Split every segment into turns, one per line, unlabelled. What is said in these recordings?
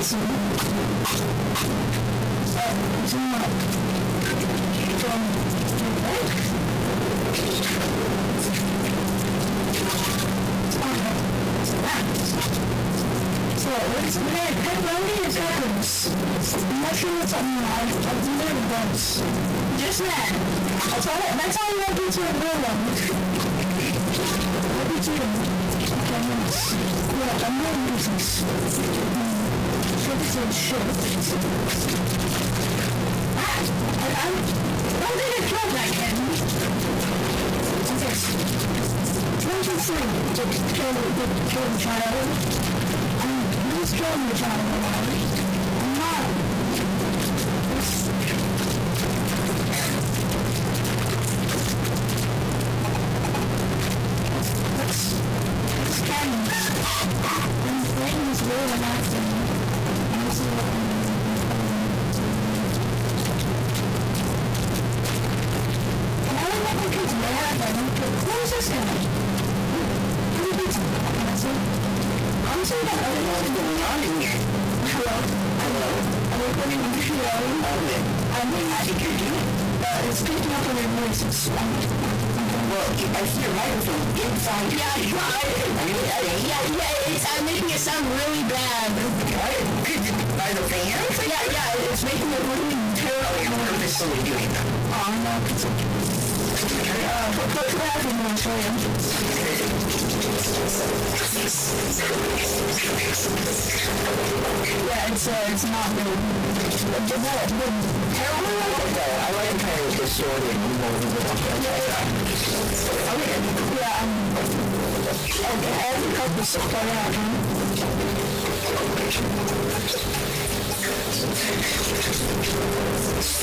Just that. That's all you want to do to a real one. What did you do? Yeah, I'm going to do this. Shit. I don't think I killed that kid. What did you say? Kill the child? Who's killing the child? I'm not. It's Kenny. And his name is really relaxing. And I don't know if it's mad, who is this guy? Who is this? Honestly, I don't know what's going on in here. Hello. I'm recording a video of it. I'm being it's picking up on your voice. Well, I see your microphone inside. Yeah, I'm making it sound really bad. What? By the fans? Yeah, it's making it really terrible. You're purposely doing that. Oh, no. Go to the bathroom and I'll show you. Yeah, it's not really terrible. I like kind of distorted. Okay, I have a couple of stuff out.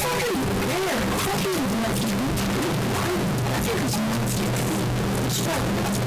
Fucking weird. I think it's nasty. It's fucking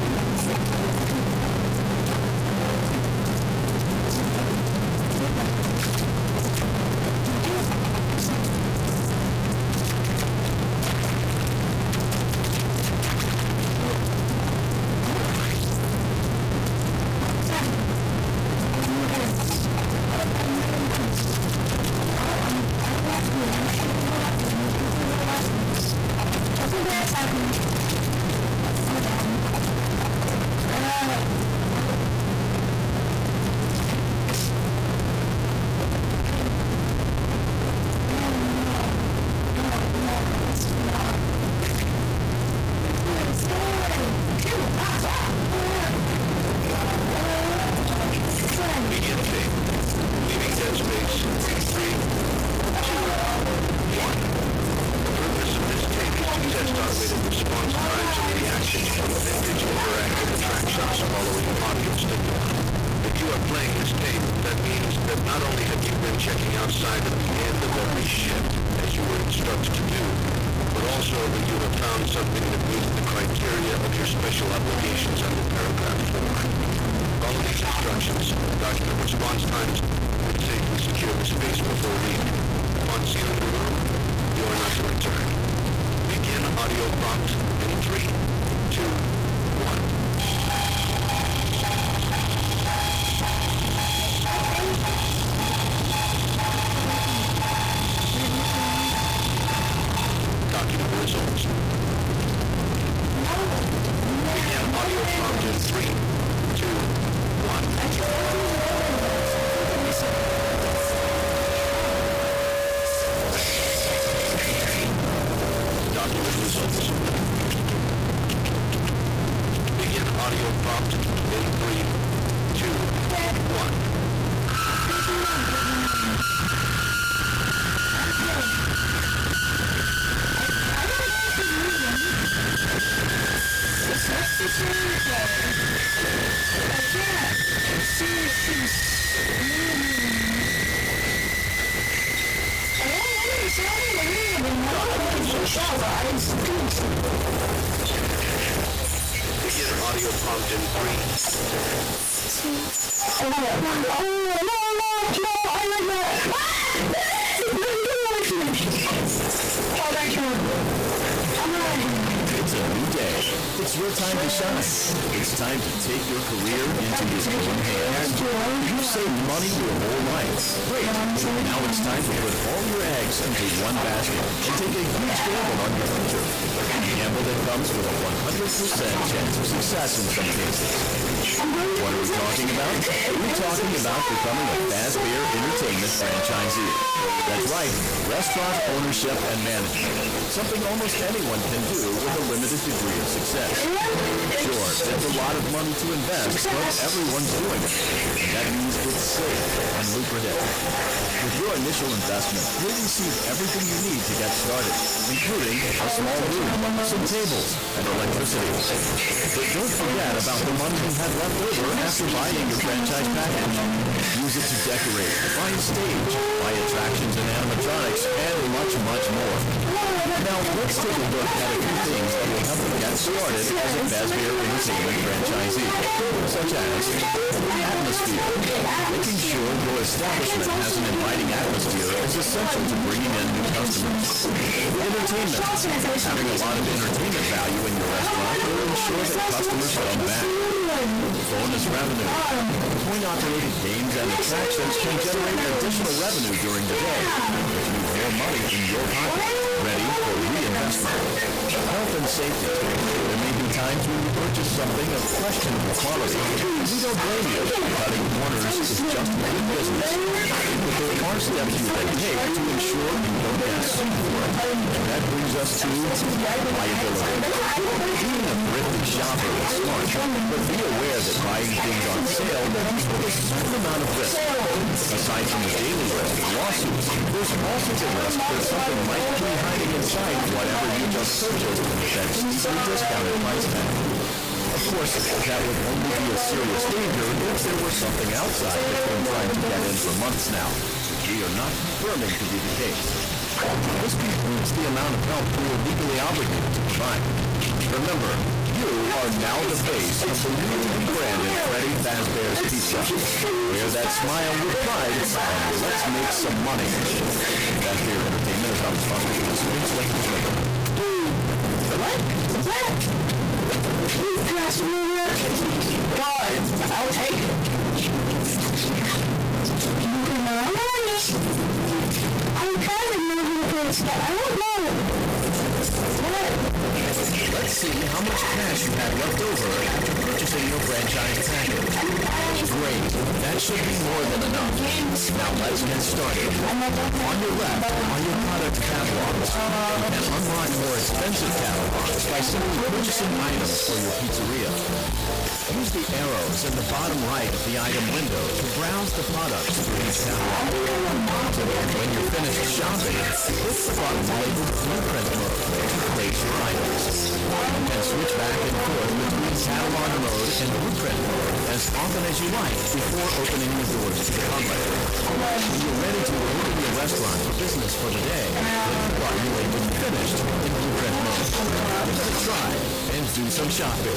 It's a new day. It's your time to shine. It's time to take your career into your own hands. You've saved money your whole life. Great. Now it's time to put all your eggs into one basket and take a huge gamble on your future. A gamble that comes with a 100% chance of success in some cases. What are we talking about? We're talking about becoming a Fazbear Entertainment franchisee. That's right, restaurant ownership and management. Something almost anyone can do with a limited degree of success. Sure, it's a lot of money to invest, but everyone's doing it. And that means it's safe and lucrative. With your initial investment, you'll receive everything you need to get started, including a small room, some tables, and electricity. But don't forget about the money you have left over after buying your franchise package. Use it to decorate, buy a stage, buy attractions and animatronics, and much, much more. Now, let's take a look at a few things that will help you get started as a Fazbear Entertainment franchisee, such as atmosphere. Making sure your establishment has an inviting atmosphere is essential to bringing in new customers. Entertainment. Having a lot of entertainment value in your restaurant will ensure that customers come back. Bonus revenue. Coin-operated games and attractions can generate additional revenue during the day, which means more money in your pocket, ready for reinvestment. Health and safety. There may be times when you purchase something of questionable quality. We don't blame you. Cutting corners is just good business. But there are steps you can take to ensure you don't get sued for it. And that brings us to liability. Being a thrifty shopper is smart, but be aware that buying things on sale comes with a certain amount of risk. Aside from the daily risk of lawsuits, there's also the risk that something might be hiding inside whatever you just purchased that's steeply discounted price tag. Of course, that would only be a serious danger if there were something outside that's been trying to get in for months now. We are not confirming to be the case. This concludes the amount of help we are legally obligated to provide. Remember, you are now the face of the newly rebranded Freddy Fazbear's Pizza. Wear that smile with pride, and let's make some money. Fazbear Entertainment is our sponsor for this week's Lakers Liquor.
What? What? Please pass me that. God, I'll take it. I'm kind of moving towards that. I don't know. What?
Let's see how much cash you had left over after purchasing your franchise package. Great. That should be more than enough. Now let's get started. On your left are your product catalogs. You can unlock more expensive catalogs by simply purchasing items for your pizzeria. Use the arrows in the bottom right of the item window to browse the products for each catalog. When you're finished shopping, click the button labeled Blueprint Mode to place your items. You can switch back and forth between Catalog Mode and Blueprint Mode as often as you like before opening the doors to the public. When you're ready to open your restaurant for business for the day, click the button labeled Finished in Blueprint Mode. Give it a try and do some shopping.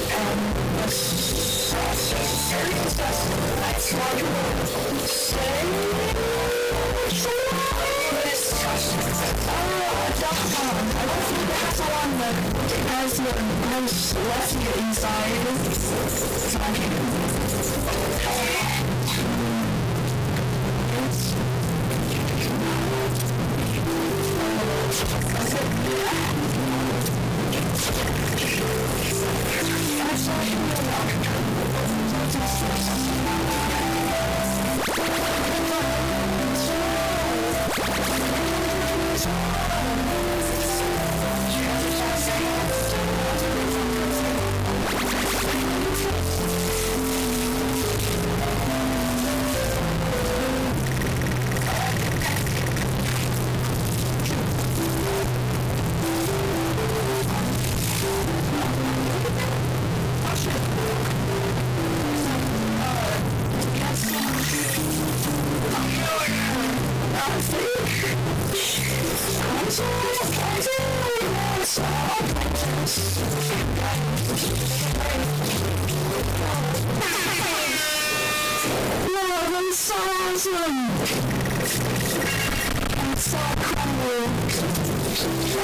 so awesome! That's so cool!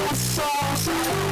That's so awesome!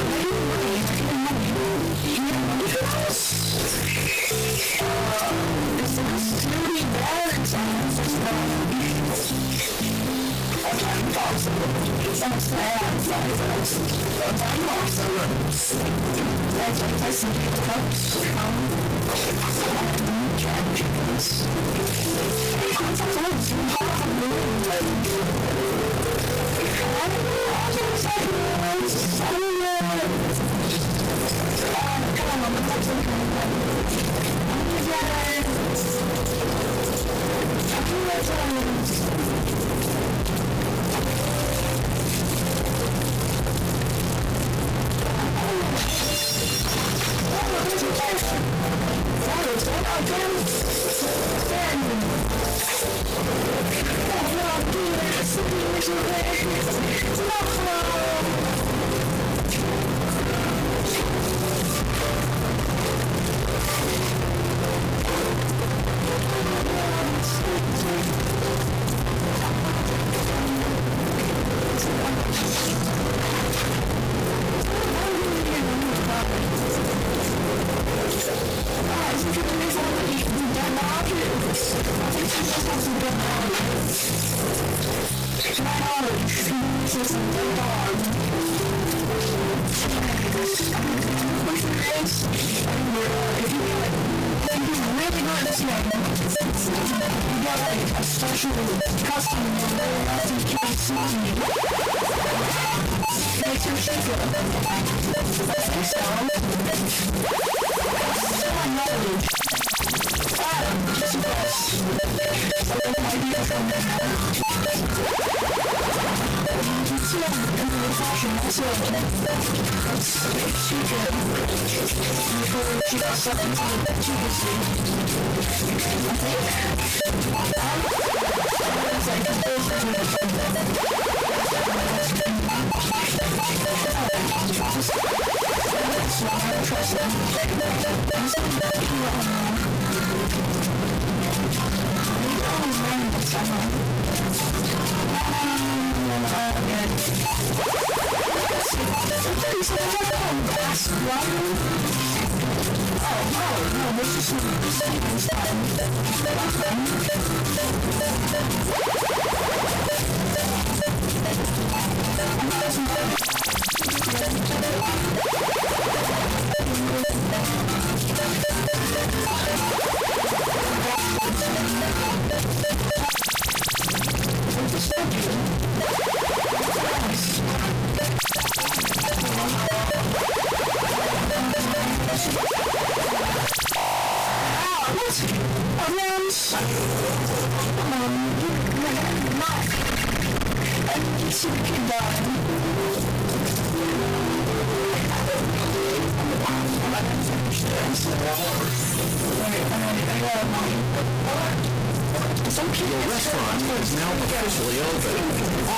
Your restaurant is now officially open.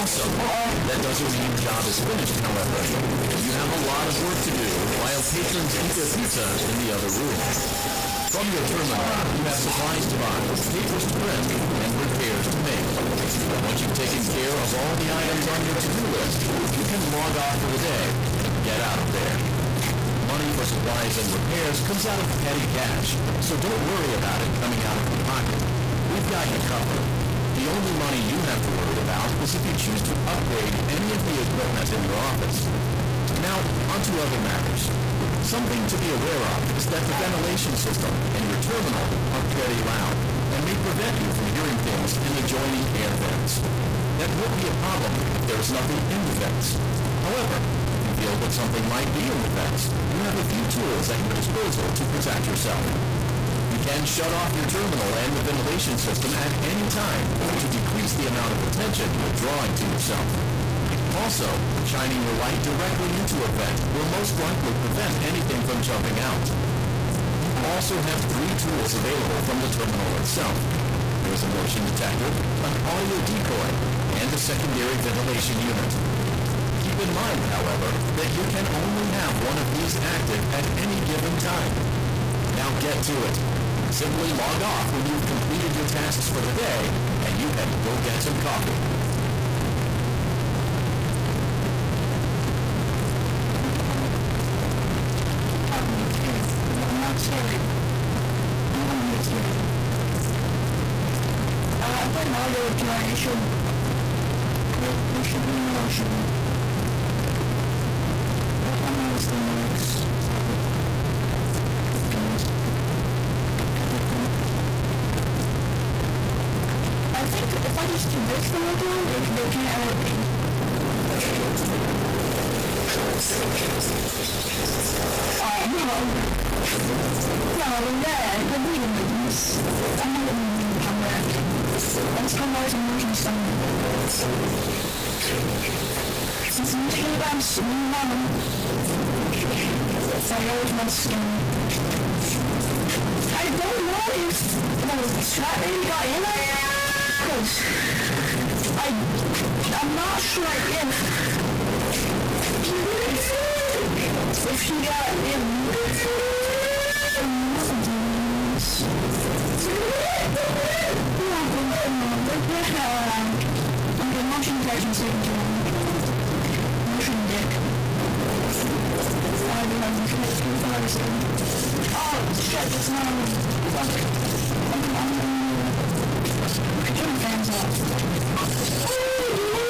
Awesome. That doesn't mean your job is finished, however. You have a lot of work to do while patrons eat their pizza in the other room. From your terminal, you have supplies to buy, papers to print, and repairs to make. Once you've taken care of all the items on your to-do list, you can log off for the day and get out of there. Money for supplies and repairs comes out of petty cash, so don't worry about it coming out of your pocket. We've got you covered. The only money you have to worry about is if you choose to upgrade any of the equipment in your office. Now, on to other matters. Something to be aware of is that the ventilation system in your terminal are very loud and may prevent you from hearing things in adjoining air vents. That would be a problem if there is nothing in the vents. However, if you feel that something might be in the vents, you have a few tools at your disposal to protect yourself. You can shut off your terminal and the ventilation system at any time to decrease the amount of attention you're drawing to yourself. Also, shining your light directly into a vent will most likely prevent anything from jumping out. You also have 3 tools available from the terminal itself. There is a motion detector, an audio decoy, and a secondary ventilation unit. Keep in mind, however, that you can only have one of these active at any given time. Now get to it. Simply log off when you've completed your tasks for the day, and you can go get some coffee.
auto reply. It should be in motion. Almost the next. I think if I just do this the whole time, they can't edit me. No, the reading is, I'm not going to come back. Let's come back to motion summary. Since I'm thinking about swimming on, I always want to swim. I don't know if the strap maybe got in there, because I'm not sure if she got in. Okay, motion detection signature. Motion dick. Oh, shit, it's not on. Fuck. Turn the fans off.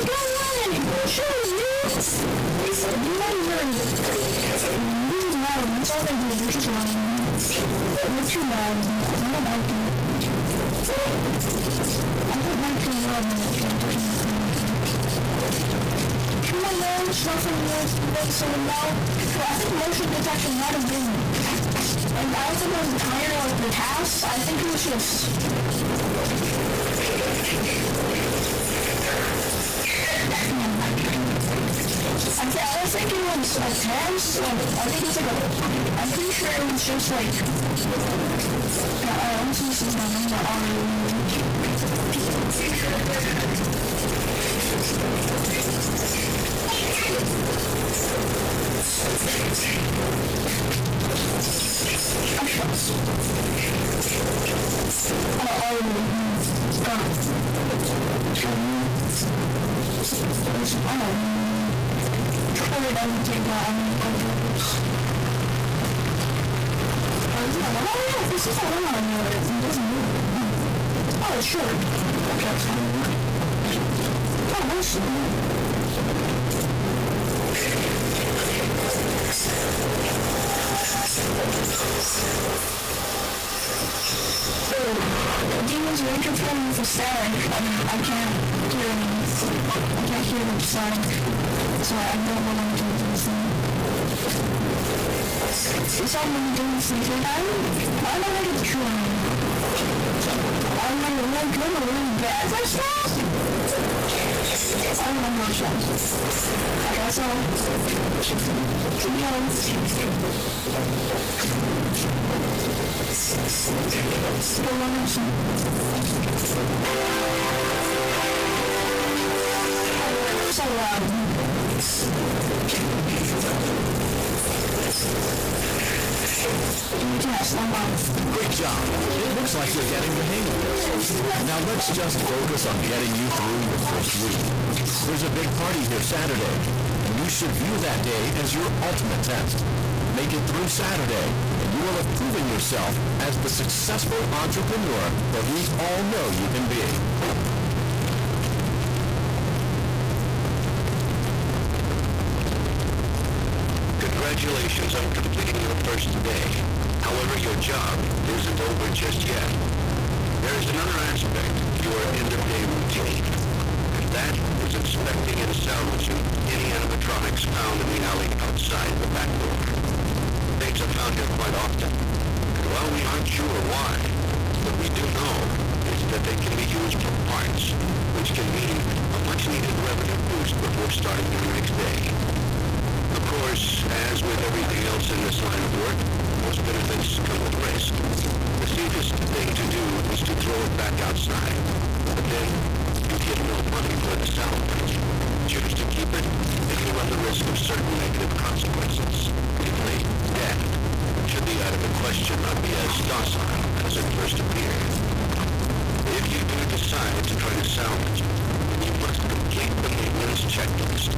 Go on! Sure, yes! You might learn. This is loud. That's all they do. They're just loud. They're too loud. I don't like them. I don't like too loud when it's transition. Come on, man. Nothing else to make someone know. I think motion detection might have been. And I don't think it was the timer of the task. I think it was just. I think it was a test. I think it's like I'm pretty sure it was just like. I'm just using my number Probably doesn't take that on purpose. Yeah, this is a one on there. It doesn't move. Oh, it's short. Okay, it's fine. Oh, that's Demons are interfering with the static. I can't hear them static. So I don't want them to do this thing. It's all when you do this thing. I don't think it's true. I'm really good or really bad for stuff. I don't know much else. I guess I'll
Great job. It looks like you're getting the hang of this. Now let's just focus on getting you through your first week. There's a big party here Saturday, and you should view that day as your ultimate test. Make it through Saturday, and you will have proven yourself as the successful entrepreneur that we all know you can be.
Congratulations on completing your first day. However, your job isn't over just yet. There is another aspect to your end-of-day routine, and that is inspecting and salvaging any animatronics found in the alley outside the back door. Things are found here quite often, and while we aren't sure why, what we do know is that they can be used for parts, which can mean a much-needed revenue boost before starting your next day. Of course, as with everything else in this line of work, most benefits come with risk. The safest thing to do is to throw it back outside. But then, you get no money for the salvage. Choose to keep it, and you run the risk of certain negative consequences. Namely, death. Should the item in question not be as docile as it first appeared. If you do decide to try to salvage it, then you must complete the maintenance checklist.